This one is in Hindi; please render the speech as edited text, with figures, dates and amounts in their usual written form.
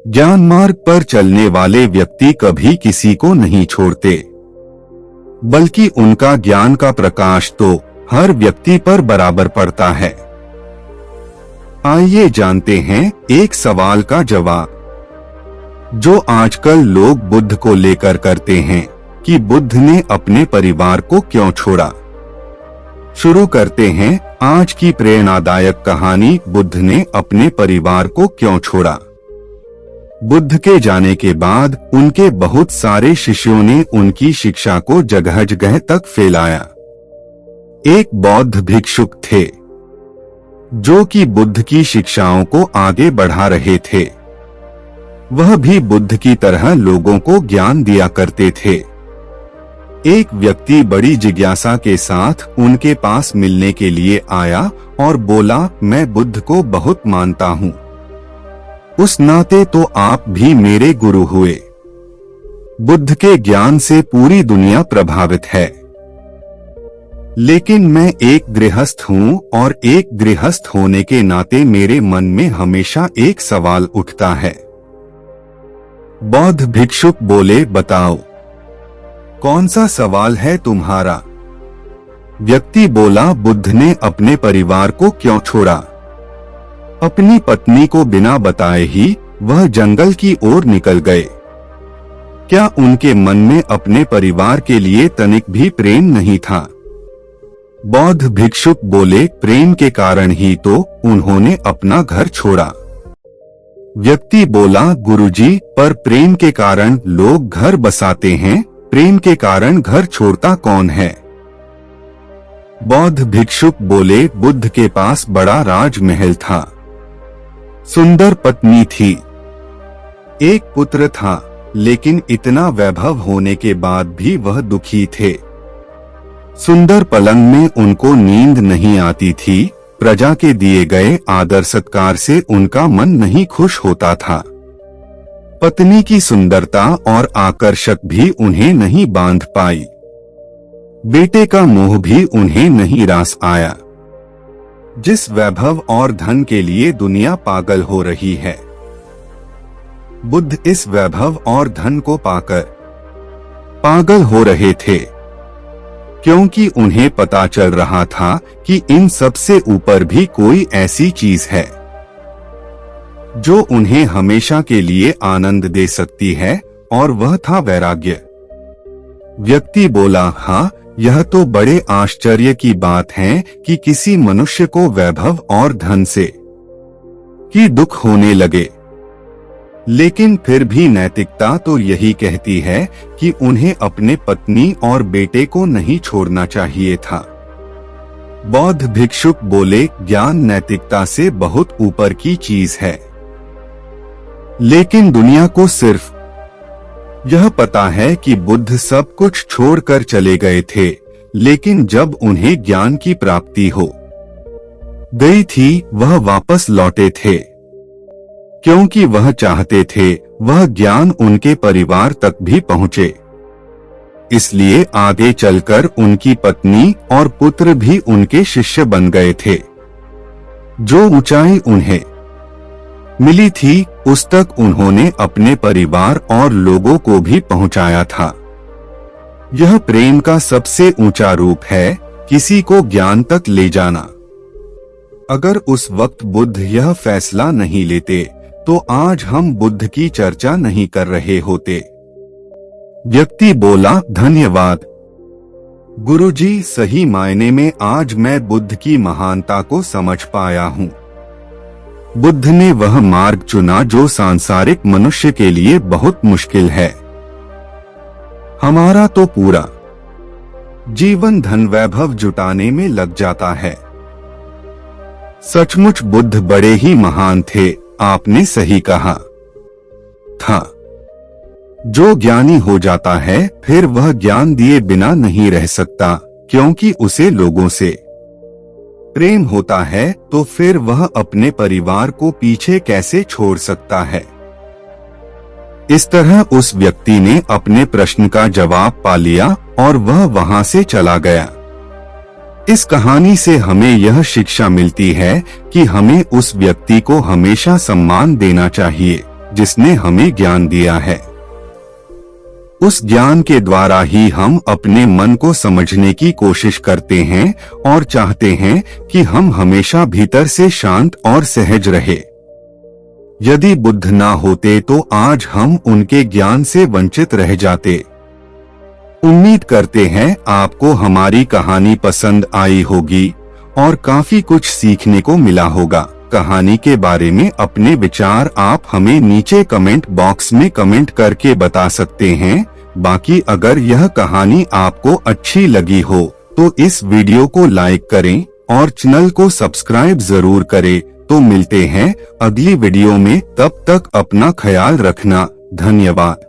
ज्ञान मार्ग पर चलने वाले व्यक्ति कभी किसी को नहीं छोड़ते, बल्कि उनका ज्ञान का प्रकाश तो हर व्यक्ति पर बराबर पड़ता है। आइए जानते हैं एक सवाल का जवाब जो आजकल लोग बुद्ध को लेकर करते हैं कि बुद्ध ने अपने परिवार को क्यों छोड़ा। शुरू करते हैं आज की प्रेरणादायक कहानी, बुद्ध ने अपने परिवार को क्यों छोड़ा। बुद्ध के जाने के बाद उनके बहुत सारे शिष्यों ने उनकी शिक्षा को जगह जगह तक फैलाया। एक बौद्ध भिक्षुक थे जो कि बुद्ध की शिक्षाओं को आगे बढ़ा रहे थे। वह भी बुद्ध की तरह लोगों को ज्ञान दिया करते थे। एक व्यक्ति बड़ी जिज्ञासा के साथ उनके पास मिलने के लिए आया और बोला, मैं बुद्ध को बहुत मानता हूँ, उस नाते तो आप भी मेरे गुरु हुए। बुद्ध के ज्ञान से पूरी दुनिया प्रभावित है, लेकिन मैं एक गृहस्थ हूँ और एक गृहस्थ होने के नाते मेरे मन में हमेशा एक सवाल उठता है। बौद्ध भिक्षुक बोले, बताओ कौन सा सवाल है तुम्हारा। व्यक्ति बोला, बुद्ध ने अपने परिवार को क्यों छोड़ा। अपनी पत्नी को बिना बताए ही वह जंगल की ओर निकल गए। क्या उनके मन में अपने परिवार के लिए तनिक भी प्रेम नहीं था। बौद्ध भिक्षुक बोले, प्रेम के कारण ही तो उन्होंने अपना घर छोड़ा। व्यक्ति बोला, गुरुजी, पर प्रेम के कारण लोग घर बसाते हैं, प्रेम के कारण घर छोड़ता कौन है। बौद्ध भिक्षुक बोले, बुद्ध के पास बड़ा राजमहल था, सुंदर पत्नी थी, एक पुत्र था, लेकिन इतना वैभव होने के बाद भी वह दुखी थे। सुंदर पलंग में उनको नींद नहीं आती थी, प्रजा के दिए गए आदर सत्कार से उनका मन नहीं खुश होता था। पत्नी की सुंदरता और आकर्षक भी उन्हें नहीं बांध पाई। बेटे का मोह भी उन्हें नहीं रास आया। जिस वैभव और धन के लिए दुनिया पागल हो रही है, बुद्ध इस वैभव और धन को पाकर पागल हो रहे थे, क्योंकि उन्हें पता चल रहा था कि इन सब से ऊपर भी कोई ऐसी चीज है जो उन्हें हमेशा के लिए आनंद दे सकती है, और वह था वैराग्य। व्यक्ति बोला, हाँ, यह तो बड़े आश्चर्य की बात है कि किसी मनुष्य को वैभव और धन से ही दुख होने लगे, लेकिन फिर भी नैतिकता तो यही कहती है कि उन्हें अपने पत्नी और बेटे को नहीं छोड़ना चाहिए था। बौद्ध भिक्षुक बोले, ज्ञान नैतिकता से बहुत ऊपर की चीज है, लेकिन दुनिया को सिर्फ यह पता है कि बुद्ध सब कुछ छोड़कर चले गए थे, लेकिन जब उन्हें ज्ञान की प्राप्ति हो गई थी, वह वापस लौटे थे, क्योंकि वह चाहते थे वह ज्ञान उनके परिवार तक भी पहुंचे। इसलिए आगे चलकर उनकी पत्नी और पुत्र भी उनके शिष्य बन गए थे। जो ऊंचाई उन्हें मिली थी, उस तक उन्होंने अपने परिवार और लोगों को भी पहुंचाया था। यह प्रेम का सबसे ऊंचा रूप है, किसी को ज्ञान तक ले जाना। अगर उस वक्त बुद्ध यह फैसला नहीं लेते तो आज हम बुद्ध की चर्चा नहीं कर रहे होते। व्यक्ति बोला, धन्यवाद गुरुजी, सही मायने में आज मैं बुद्ध की महानता को समझ पाया हूँ। बुद्ध ने वह मार्ग चुना जो सांसारिक मनुष्य के लिए बहुत मुश्किल है। हमारा तो पूरा जीवन धन वैभव जुटाने में लग जाता है। सचमुच बुद्ध बड़े ही महान थे, आपने सही कहा था। जो ज्ञानी हो जाता है फिर वह ज्ञान दिए बिना नहीं रह सकता, क्योंकि उसे लोगों से प्रेम होता है, तो फिर वह अपने परिवार को पीछे कैसे छोड़ सकता है। इस तरह उस व्यक्ति ने अपने प्रश्न का जवाब पा लिया और वह वहां से चला गया। इस कहानी से हमें यह शिक्षा मिलती है कि हमें उस व्यक्ति को हमेशा सम्मान देना चाहिए जिसने हमें ज्ञान दिया है। उस ज्ञान के द्वारा ही हम अपने मन को समझने की कोशिश करते हैं और चाहते हैं कि हम हमेशा भीतर से शांत और सहज रहे। यदि बुद्ध ना होते तो आज हम उनके ज्ञान से वंचित रह जाते। उम्मीद करते हैं आपको हमारी कहानी पसंद आई होगी और काफी कुछ सीखने को मिला होगा। कहानी के बारे में अपने विचार आप हमें नीचे कमेंट बॉक्स में कमेंट करके बता सकते हैं। बाकी अगर यह कहानी आपको अच्छी लगी हो तो इस वीडियो को लाइक करें और चैनल को सब्सक्राइब जरूर करें। तो मिलते हैं अगली वीडियो में, तब तक अपना ख्याल रखना। धन्यवाद।